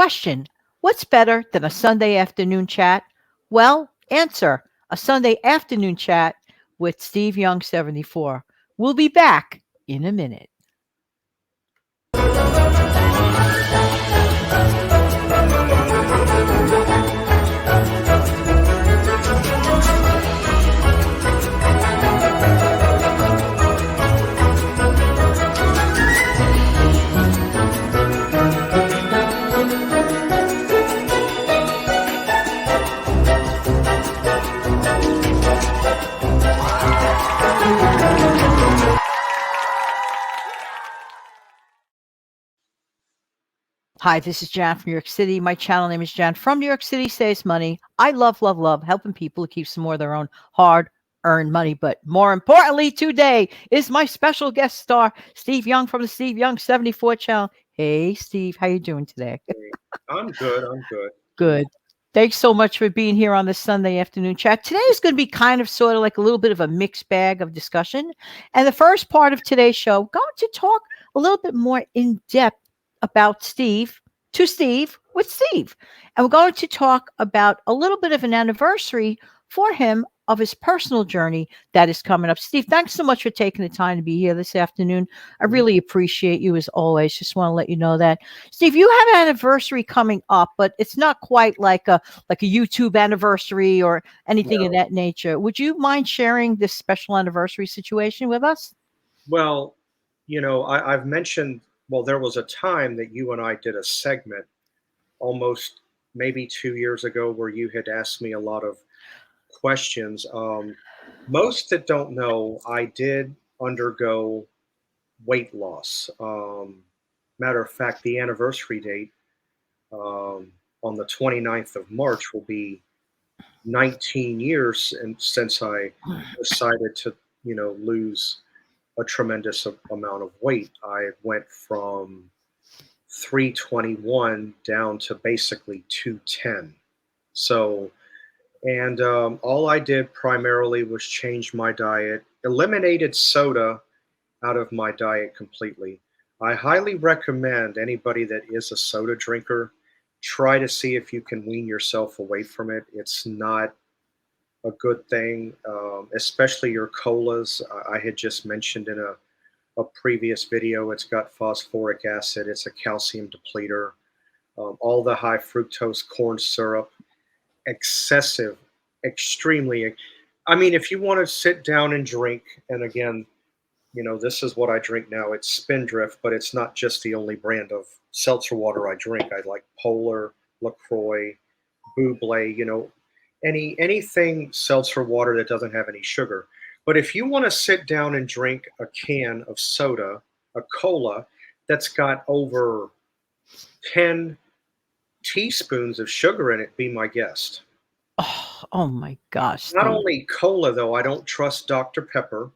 Question: what's better than a Sunday afternoon chat? Well, answer: a Sunday afternoon chat with Steve Young 74. We'll be back in a minute. Hi, this is Jan from New York City. My channel name is Jan from New York City Saves Money. I love, love, love helping people to keep some more of their own hard earned money. But more importantly, today is my special guest star, Steve Young from the Steve Young 74 channel. Hey, Steve, how you doing today? Hey, I'm good. I'm good. Good. Thanks so much for being here on this Sunday afternoon chat. Today is going to be kind of sort of like a little bit of a mixed bag of discussion. And the first part of today's show, going to talk a little bit more in depth about Steve to Steve with Steve. And we're going to talk about a little bit of an anniversary for him of his personal journey that is coming up. Steve, thanks so much for taking the time to be here this afternoon. I Mhm. really appreciate you as always. Just want to let you know that. Steve, you have an anniversary coming up, but it's not quite like a YouTube anniversary or anything of No. that nature. Would you mind sharing this special anniversary situation with us? Well, I've mentioned, well, there was a time that you and I did a segment almost maybe 2 years ago where you had asked me a lot of questions. Most that don't know, I did undergo weight loss. Matter of fact, the anniversary date on the 29th of March will be 19 years and since I decided to, lose a tremendous amount of weight. I went from 321 down to basically 210. So, and all I did primarily was change my diet, eliminated soda out of my diet completely. I highly recommend anybody that is a soda drinker try to see if you can wean yourself away from it. It's not a good thing, especially your colas. I had just mentioned in a previous video, it's got phosphoric acid, it's a calcium depleter, all the high fructose corn syrup, excessive, extremely. I mean, if you want to sit down and drink, and again, this is what I drink now. It's Spindrift, but it's not just the only brand of seltzer water I drink. I like Polar, LaCroix, Buble, anything seltzer water that doesn't have any sugar. But if you want to sit down and drink a can of soda, a cola that's got over 10 teaspoons of sugar in it, be my guest. Oh my gosh, Not Steve. only cola, though, I don't trust Dr. Pepper,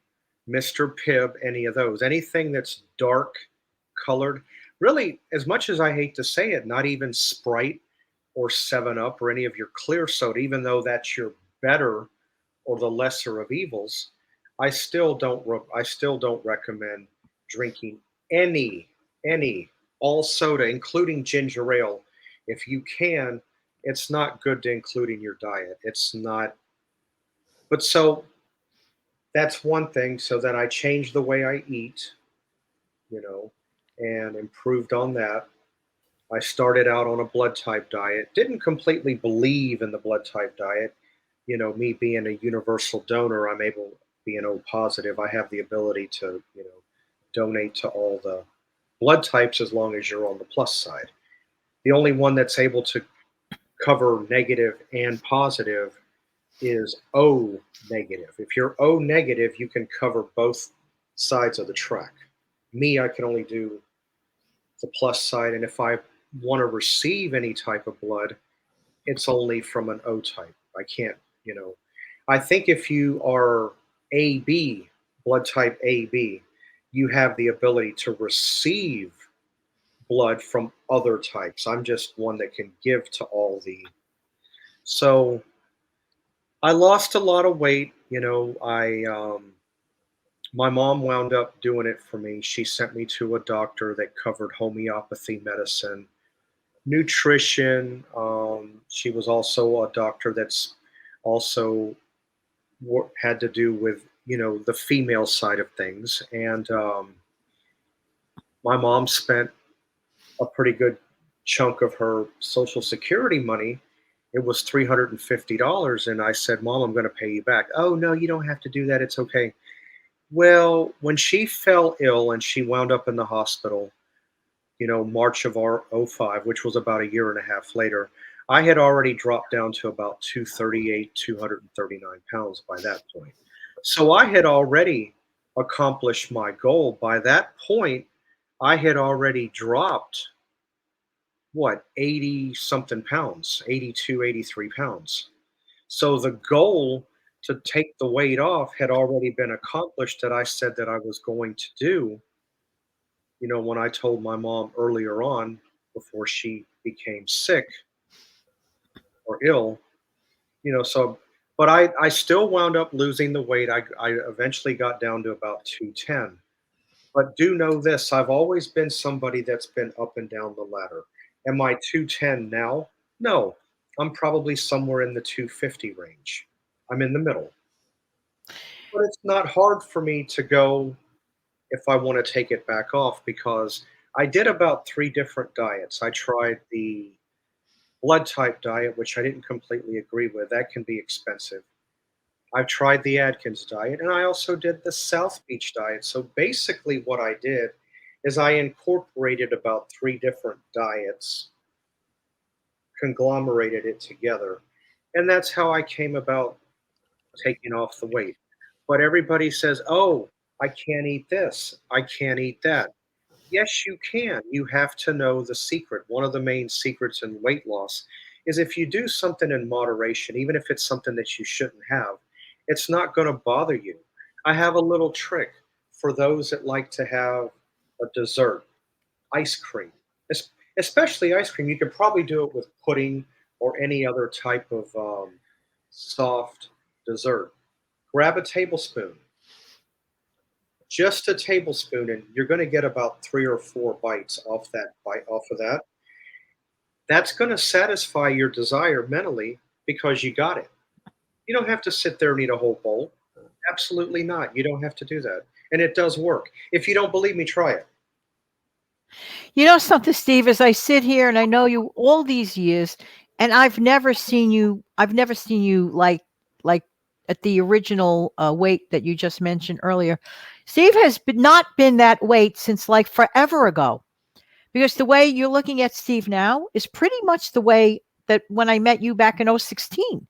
Mr. Pibb, any of those. Anything that's dark colored. Really, as much as I hate to say it, not even Sprite or 7 Up or any of your clear soda, even though that's your better or the lesser of evils, I still don't recommend drinking any all soda, including ginger ale. If you can, it's not good to include in your diet. It's not. But so that's one thing. So then I changed the way I eat, you know, and improved on that. I started out on a blood type diet. Didn't completely believe in the blood type diet. Me being a universal donor, I'm able, being O positive, I have the ability to, donate to all the blood types as long as you're on the plus side. The only one that's able to cover negative and positive is O negative. If you're O negative, you can cover both sides of the track. Me, I can only do the plus side, and if I want to receive any type of blood, it's only from an O type. I can't, you know. I think if you are AB, blood type AB, you have the ability to receive blood from other types. I'm just one that can give to all the. So I lost a lot of weight. My mom wound up doing it for me. She sent me to a doctor that covered homeopathy medicine. nutrition. She was also a doctor that's also had to do with the female side of things, and my mom spent a pretty good chunk of her Social Security money. It was $350, and I said, "Mom, I'm going to pay you back." "Oh no, you don't have to do that. It's okay." Well, when she fell ill and she wound up in the hospital, March of our '05, which was about a year and a half later, I had already dropped down to about 238, 239 pounds by that point. So I had already accomplished my goal. By that point, I had already dropped, what, 80 something pounds, 82, 83 pounds. So the goal to take the weight off had already been accomplished that I said that I was going to do, when I told my mom earlier on before she became sick or ill, so but I still wound up losing the weight. I eventually got down to about 210. But do know this, I've always been somebody that's been up and down the ladder. Am I 210 now? No. I'm probably somewhere in the 250 range. I'm in the middle. But it's not hard for me to go if I want to take it back off because I did about three different diets. I tried the blood type diet, which I didn't completely agree with. That can be expensive. I've tried the Atkins diet, and I also did the South Beach diet. So basically, what I did is I incorporated about three different diets, conglomerated it together, and that's how I came about taking off the weight. But everybody says, "Oh, I can't eat this. I can't eat that." Yes, you can. You have to know the secret. One of the main secrets in weight loss is if you do something in moderation, even if it's something that you shouldn't have, it's not going to bother you. I have a little trick for those that like to have a dessert, ice cream, especially ice cream. You could probably do it with pudding or any other type of soft dessert. Grab a tablespoon, just a tablespoon, and you're going to get about 3 or 4 bites off of that. That's going to satisfy your desire mentally because you got it. You don't have to sit there and eat a whole bowl. Absolutely not. You don't have to do that, and it does work. If you don't believe me, try it. You know something, Steve, as I sit here and I know you all these years, and I've never seen you like at the original weight that you just mentioned earlier. Steve has not been that weight since like forever ago. Because the way you're looking at Steve now is pretty much the way that when I met you back in 016.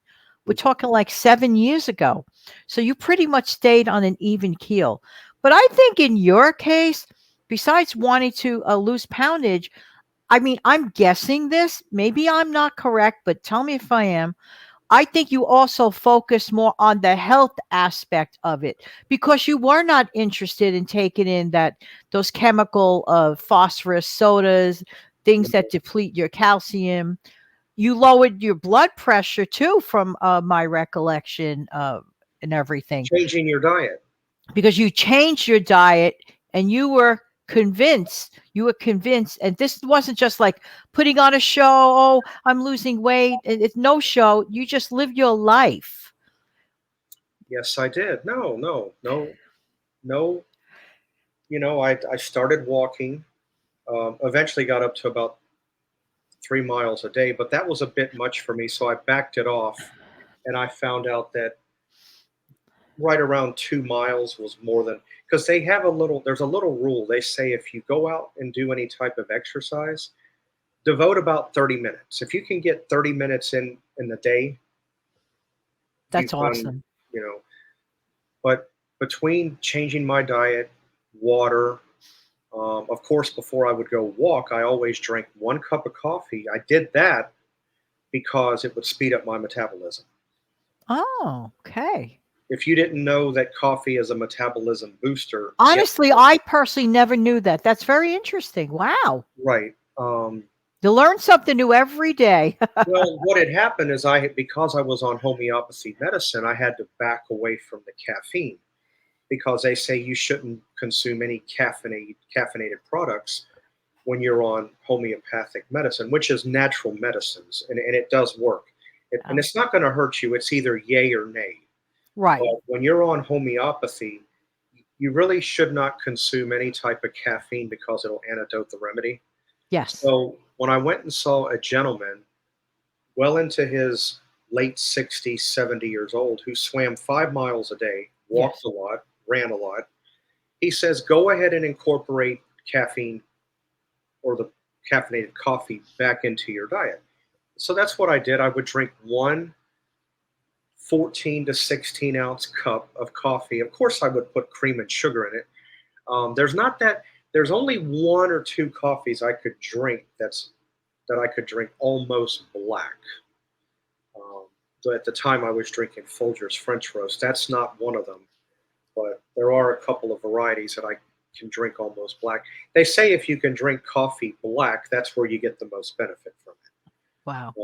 We're talking like 7 years ago. So you pretty much stayed on an even keel. But I think in your case, besides wanting to lose poundage, I mean, I'm guessing this. Maybe I'm not correct, but tell me if I am. I think you also focus more on the health aspect of it because you were not interested in taking in that those chemical phosphorus sodas, things that deplete your calcium. You lowered your blood pressure too, from my recollection and everything, Changing your diet. because you changed your diet and you were convinced, and this wasn't just like putting on a show. Oh, I'm losing weight. It's no show. You just live your life. Yes, I did. No, no, no, no. I started walking. Eventually got up to about 3 miles a day, but that was a bit much for me. So I backed it off, and I found out that right around 2 miles was more than, because there's a little rule. They say if you go out and do any type of exercise, devote about 30 minutes. If you can get 30 minutes in the day, That's you've done, awesome. you know, but between changing my diet, water, of course, before I would go walk, I always drank 1 cup of coffee. I did that because it would speed up my metabolism. Oh, okay. If you didn't know that coffee is a metabolism booster, get Honestly, I personally never knew that. That's very interesting. Wow. right. You learn something new every day. Well, what had happened is because I was on homeopathy medicine, I had to back away from the caffeine because they say you shouldn't consume any caffeinated products. when you're on homeopathic medicine, which is natural medicines, and it does work. And Yeah. it's not going to hurt you. It's either yay or nay. Right. But when you're on homeopathy, you really should not consume any type of caffeine because it'll antidote the remedy. Yes. So when I went and saw a gentleman well into his late 60s, 70 years old, who swam 5 miles a day, walked Yes. a lot, ran a lot, he says, go ahead and incorporate caffeine or the caffeinated coffee back into your diet. So that's what I did. I would drink one 14 to 16 ounce cup of coffee. Of course, I would put cream and sugar in it. There's not that. There's only one or two coffees I could drink that I could drink almost black. Um, so at the time, I was drinking Folgers French Roast. That's not one of them, but there are a couple of varieties that I can drink almost black. They say if you can drink coffee black, that's where you get the most benefit from it. Wow.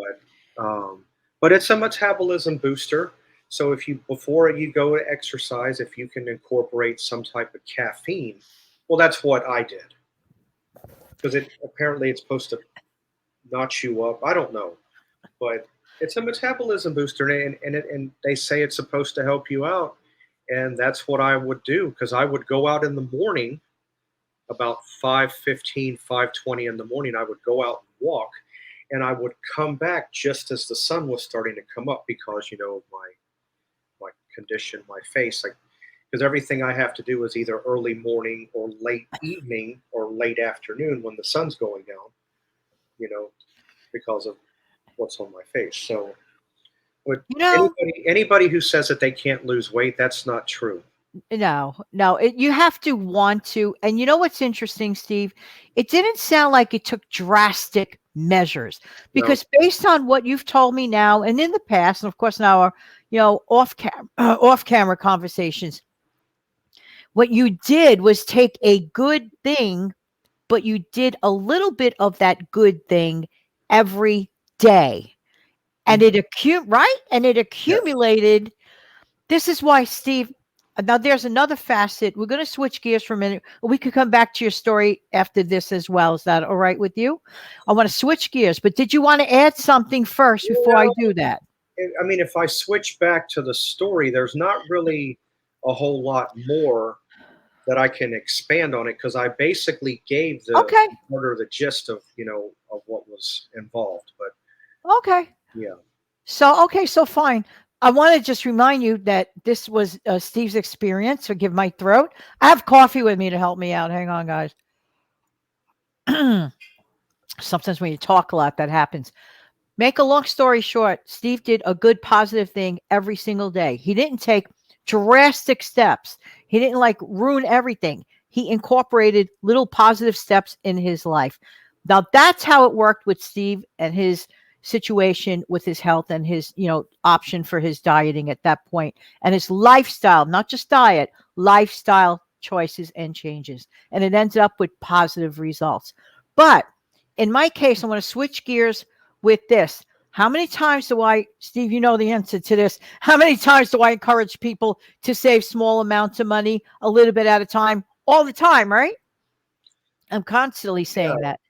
But it's a metabolism booster. So if you before you go to exercise, if you can incorporate some type of caffeine, well, that's what I did because it apparently it's supposed to notch you up. I don't know, but it's a metabolism booster, and they say it's supposed to help you out, and that's what I would do because I would go out in the morning about 5:15, 5:20 in the morning. I would go out and walk, and I would come back just as the sun was starting to come up because my condition, my face, like because everything I have to do is either early morning or late evening or late afternoon when the sun's going down, you know, because of what's on my face. So, but You know, anybody who says that they can't lose weight, that's not true. no, no, you have to want to. And you know what's interesting, Steve? It didn't sound like it took drastic measures No, because based on what you've told me now and in the past, and of course now our, off camera conversations, what you did was take a good thing, but you did a little bit of that good thing every day. And mhm, right? And it yes, accumulated. This is why, Steve. Now, there's another facet. We're going to switch gears for a minute. We could come back to your story after this as well. Is that all right with you? I want to switch gears, but did you want to add something first before I well, do that? I mean, if I switch back to the story, there's not really a whole lot more that I can expand on it because I basically gave the Okay. order the gist of of what was involved. But Okay. yeah, So fine. I want to just remind you that this was Steve's experience. Forgive my throat. I have coffee with me to help me out. Hang on, guys. Sometimes when you talk a lot, that happens. Make a long story short, Steve did a good positive thing every single day. He didn't take drastic steps. He didn't like ruin everything. He incorporated little positive steps in his life. Now that's how it worked with Steve and his situation with his health and his, option for his dieting at that point and his lifestyle, not just diet, lifestyle choices and changes. And it ends up with positive results. But in my case, I want to switch gears with this. How many times do I, Steve, you know the answer to this. How many times do I encourage people to save small amounts of money a little bit at a time? All the time, right? I'm constantly saying yeah, that.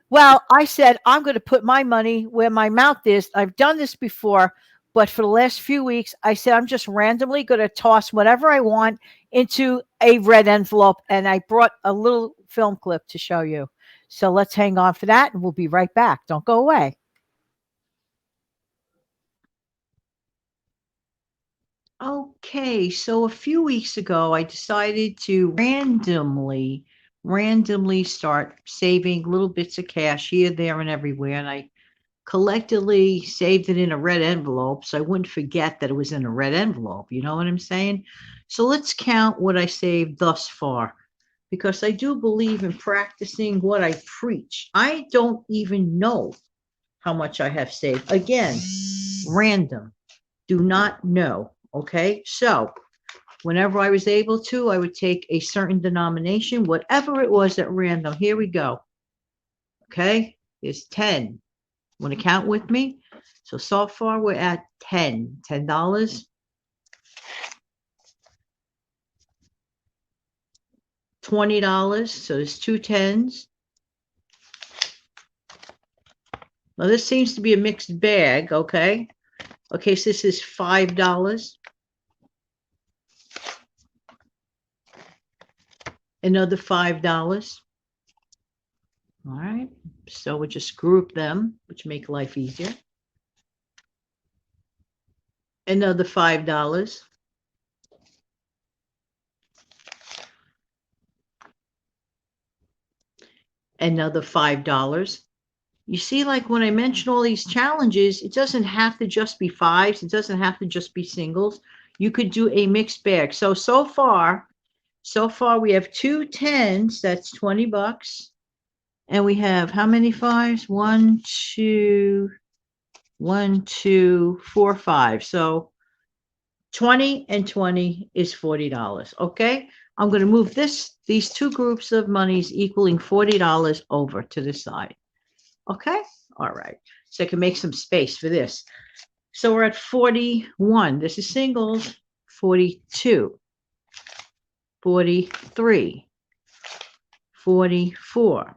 Well, I said, I'm going to put my money where my mouth is. I've done this before, but for the last few weeks, I said, I'm just randomly going to toss whatever I want into a red envelope. And I brought a little film clip to show you. So let's hang on for that and we'll be right back. Don't go away. Okay, so a few weeks ago, I decided to randomly start saving little bits of cash here, there, and everywhere. And I collectively saved it in a red envelope so I wouldn't forget that it was in a red envelope. You know what I'm saying? So let's count what I saved thus far because I do believe in practicing what I preach. I don't even know how much I have saved. Again, random. Do not know. Okay. So whenever I was able to, I would take a certain denomination, whatever it was at random. Here we go. Okay. It's 10. Want to count with me? So far we're at $10. $20. So there's two tens. Well, this seems to be a mixed bag. Okay. Okay, so this is $5. Another $5. All right. So we just group them, which make life easier. Another $5. Another $5. You see, like when I mention all these challenges, it doesn't have to just be fives. It doesn't have to just be singles. You could do a mixed bag. So far we have two tens. That's $20. And we have how many fives? One, two, four, five. So 20 and 20 is $40. Okay. I'm going to move these two groups of monies equaling $40 over to the side. Okay. All right. So I can make some space for this. So we're at 41. This is singles. 42, 43, 44,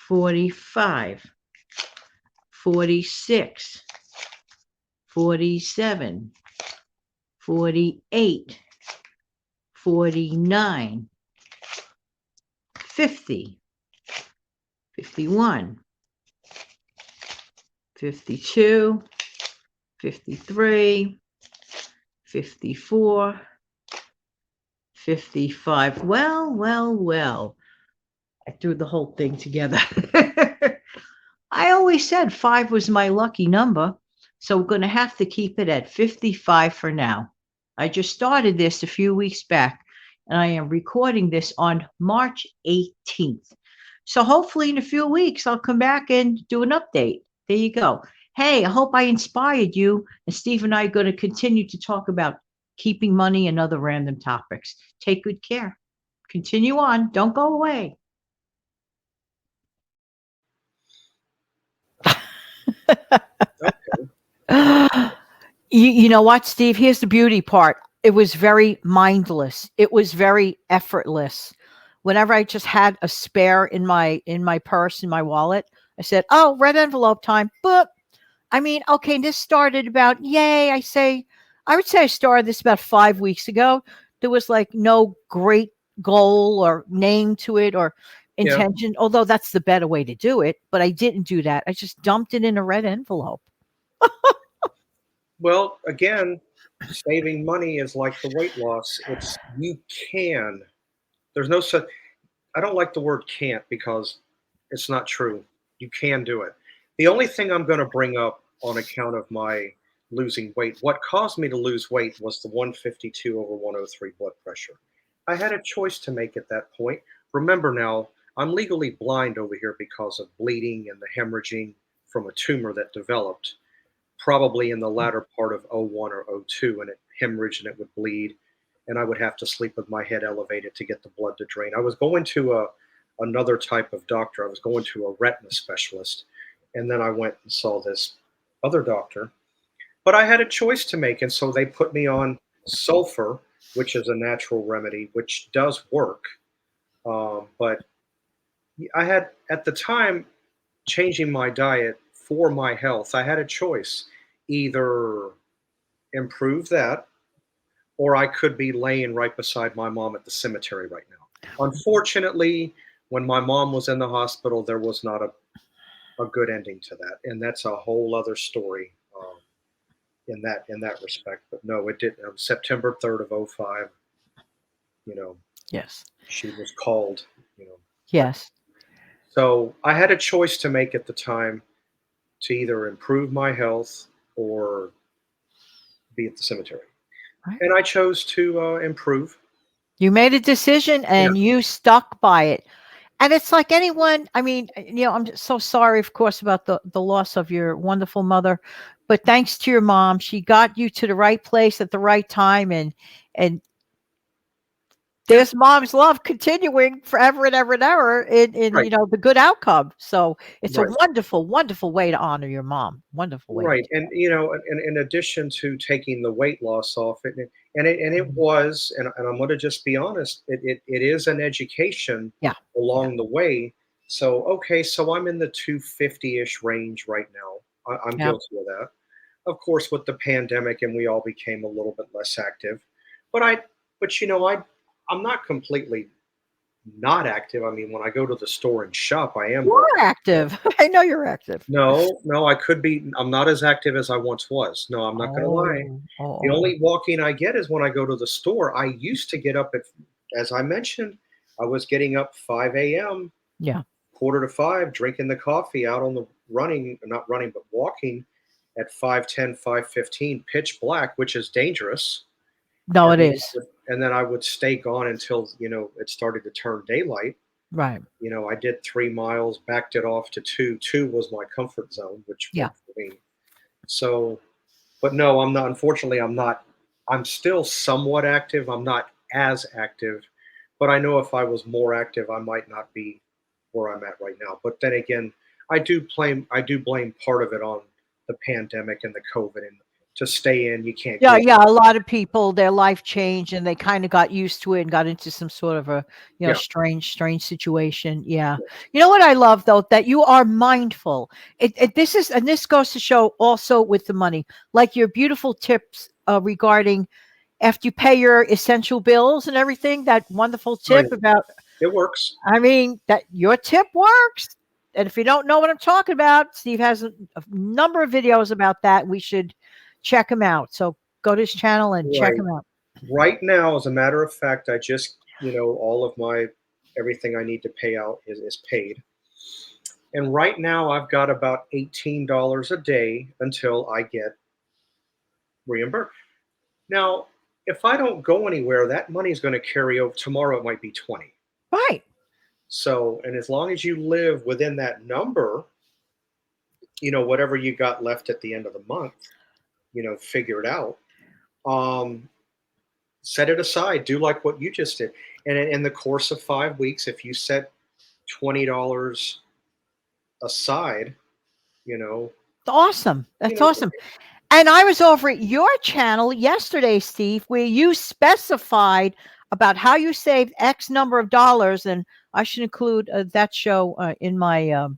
45, 46, 47, 48, 49, 50, 51, 52, 53, 54, 55. Well. I threw the whole thing together. I always said 5 was my lucky number, so we're going to have to keep it at 55 for now. I just started this a few weeks back, and I am recording this on March 18th. So hopefully in a few weeks, I'll come back and do an update. There you go. Hey, I hope I inspired you, and Steve and I are going to continue to talk about keeping money and other random topics. Take good care. Continue on. Don't go away. Okay. You know what, Steve? Here's the beauty part. It was very mindless. It was very effortless. Whenever I just had a spare in my purse, in my wallet, I said, "Oh, red envelope time." But I mean, okay, this started about yay. I would say I started this about 5 weeks ago. There was like no great goal or name to it or Yeah. intention, although that's the better way to do it. But I didn't do that. I just dumped it in a red envelope. Well, again, saving money is like the weight loss. It's you can. There's no such. I don't like the word can't because it's not true. You can do it. The only thing I'm going to bring up on account of my losing weight, what caused me to lose weight was the 152 over 103 blood pressure. I had a choice to make at that point. Remember now, I'm legally blind over here because of bleeding and the hemorrhaging from a tumor that developed probably in the latter part of '01 or '02, and it hemorrhaged and it would bleed, and I would have to sleep with my head elevated to get the blood to drain. I was going to another type of doctor. I was going to a retina specialist, and then I went and saw this other doctor. But I had a choice to make, and so they put me on sulfur, which is a natural remedy, which does work. But I had at the time changing my diet for my health. I had a choice: either improve that, or I could be laying right beside my mom at the cemetery right now. Unfortunately, when my mom was in the hospital, there was not a good ending to that, and that's a whole other story in that respect. But no, it didn't. September 3rd of '05, you know, Yes. she was called. You know, Yes. so I had a choice to make at the time to either improve my health or be at the cemetery, Right. and I chose to improve. You made a decision Yeah, and you stuck by it. And it's like anyone, I mean, I'm just so sorry, of course, about the loss of your wonderful mother, but thanks to your mom, she got you to the right place at the right time, and yeah, there's mom's love continuing forever and ever and ever in right, the good outcome. So it's a right. wonderful, wonderful way to honor your mom. Wonderful way to Right, do and in addition to taking the weight loss off, and it that. was, and I'm going to just be honest, it is an education Yeah. Yeah. along the way So, okay, so I'm in the 250-ish range right now. I'm Yeah. guilty of that. Of course, with the pandemic, and we all became a little bit less active. But I'm not completely not active. I mean, when I go to the store and shop, I am You working. are active. I know you're active. No, no, I could be. I'm not as active as I once was. No, I'm not going to lie. Oh, oh, The oh, oh. only walking I get is when I go to the store. I used to get up at, as I mentioned, I was getting up 5 a.m., Yeah. quarter to five, drinking the coffee out on the running, not running, but walking at 5:10, 5:15, pitch black, which is dangerous. No, And it then is. I would stay gone until, it started to turn daylight. Right. I did 3 miles, backed it off to two. Two was my comfort zone, which Yeah. worked for me. So, but no, I'm not. Unfortunately, I'm not. I'm still somewhat active. I'm not as active, but I know if I was more active, I might not be where I'm at right now. But then again, I do blame part of it on the pandemic and the COVID, and to stay in, you can't Yeah, go. yeah, a lot of people, their life changed and they kinda got used to it and got into some sort of a, Yeah, strange situation, yeah. You know what I love though? That you are mindful. This goes to show also with the money, like your beautiful tips, regarding after you pay your essential bills and everything, that wonderful oh tip yeah, about it works. I mean, that your tip works. And if you don't know what I'm talking about, Steve has a number of videos about that. We should check him out. So go to his channel and check Right. him out. Right now, as a matter of fact, I just, all of my everything I need to pay out is paid. And right now, I've got about $18 a day until I get reimbursed. Now, if I don't go anywhere, that money is going to carry over. Tomorrow, it might be 20. Right. So, and as long as you live within that number, whatever you got left at the end of the month, figure it out. Um, Set it aside. Do like what you just did. And in the course of 5 weeks, if you set $20 aside, you know, Awesome. you That's know, awesome. And I was over at your channel yesterday, Steve, where you specified about how you saved X number of dollars. And I should include that show in my, you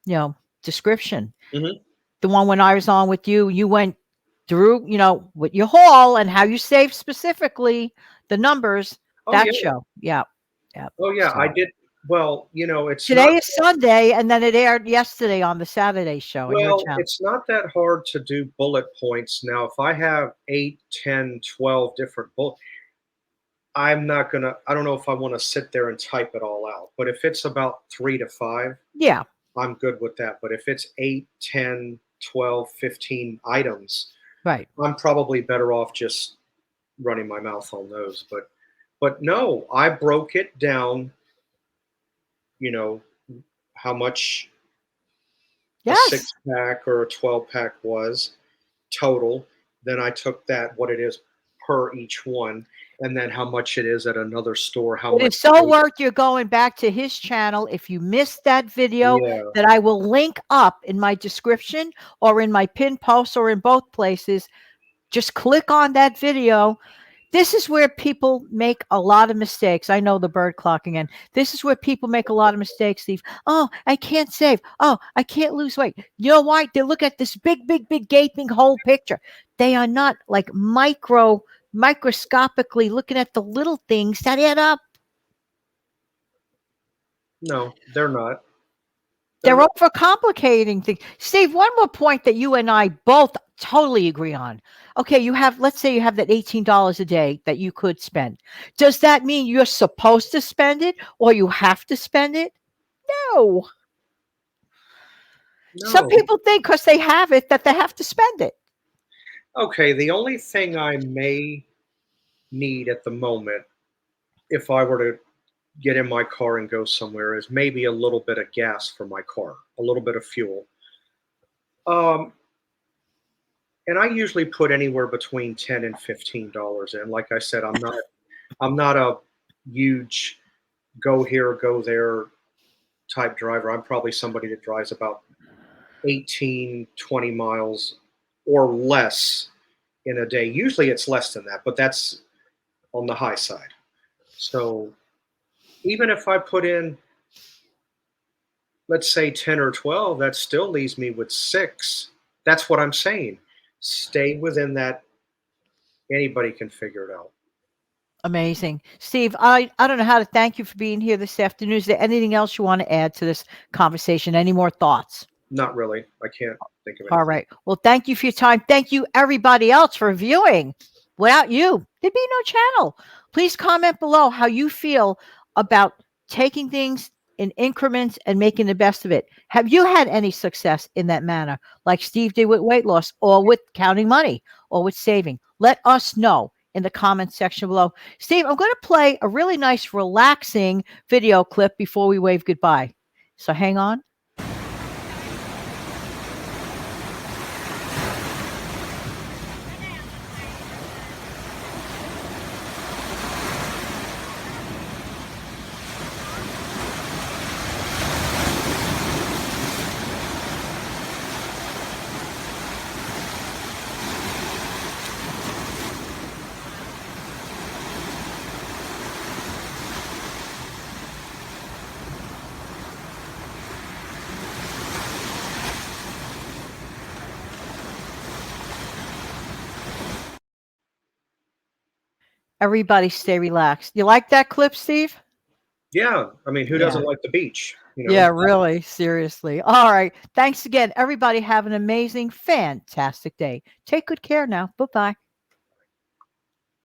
know, description. mhm. The one when I was on with you, you went through, with your haul and how you saved specifically the numbers, Oh that yeah, show. Yeah. Yeah. oh yeah. I So did. Well, it's not. today is Sunday, and then it aired yesterday on the Saturday show on your Well, channel. it's not that hard to do bullet points now. If I have 8, 10, 12 different bullet, I'm not gonna. I don't know if I want to sit there and type it all out. But if it's about 3 to 5, Yeah. I'm good with that. But if it's 8, 10, 12, 15 items, Right. I'm probably better off just running my mouth on those. But no, I broke it down, you know, how much a Yes. 6 pack or a 12 pack was total. Then I took that, what it is per each one, and then how much it is at another store, how It much is so weight. worth you going back to his channel. If you missed that video, Yeah. that I will link up in my description or in my pin post or in both places, just click on that video. This is where people make a lot of mistakes. I know the bird clock again. This is where people make a lot of mistakes, Steve. Oh, I can't save. Oh, I can't lose weight. You know why? They look at this big, big, big gaping whole picture. They are not like microscopically looking at the little things that add up. No, they're not. They're They're not. overcomplicating things. Steve, one more point that you and I both totally agree on. Okay, let's say you have that $18 a day that you could spend. Does that mean you're supposed to spend it or you have to spend it? No. Some No. people think because they have it that they have to spend it. Okay, the only thing I may need at the moment, if I were to get in my car and go somewhere, is maybe a little bit of gas for my car, a little bit of fuel. Um, and I usually put anywhere between $10 and $15 in. Like I said, I'm not a huge go here, go there type driver. I'm probably somebody that drives about 18, 20 miles or less in a day. Usually it's less than that, but that's on the high side. So even if I put in let's say 10 or 12, that still leaves me with 6. That's what I'm saying. Stay within that. Anybody can figure it out. Amazing. Steve, I don't know how to thank you for being here this afternoon. Is there anything else you want to add to this conversation? Any more thoughts? Not really. I can't think of All anything. right. Well, thank you for your time. Thank you, everybody else, for viewing. Without you, there'd be no channel. Please comment below how you feel about taking things in increments and making the best of it. Have you had any success in that manner, like Steve did with weight loss, or with counting money, or with saving? Let us know in the comment section below. Steve, I'm going to play a really nice, relaxing video clip before we wave goodbye. So hang on. Everybody stay relaxed. You like that clip, Steve? Yeah, I mean, who Yeah. doesn't like the beach? You know. Yeah, really, seriously. All right. Thanks again. Everybody have an amazing, fantastic day. Take good care now. Bye-bye.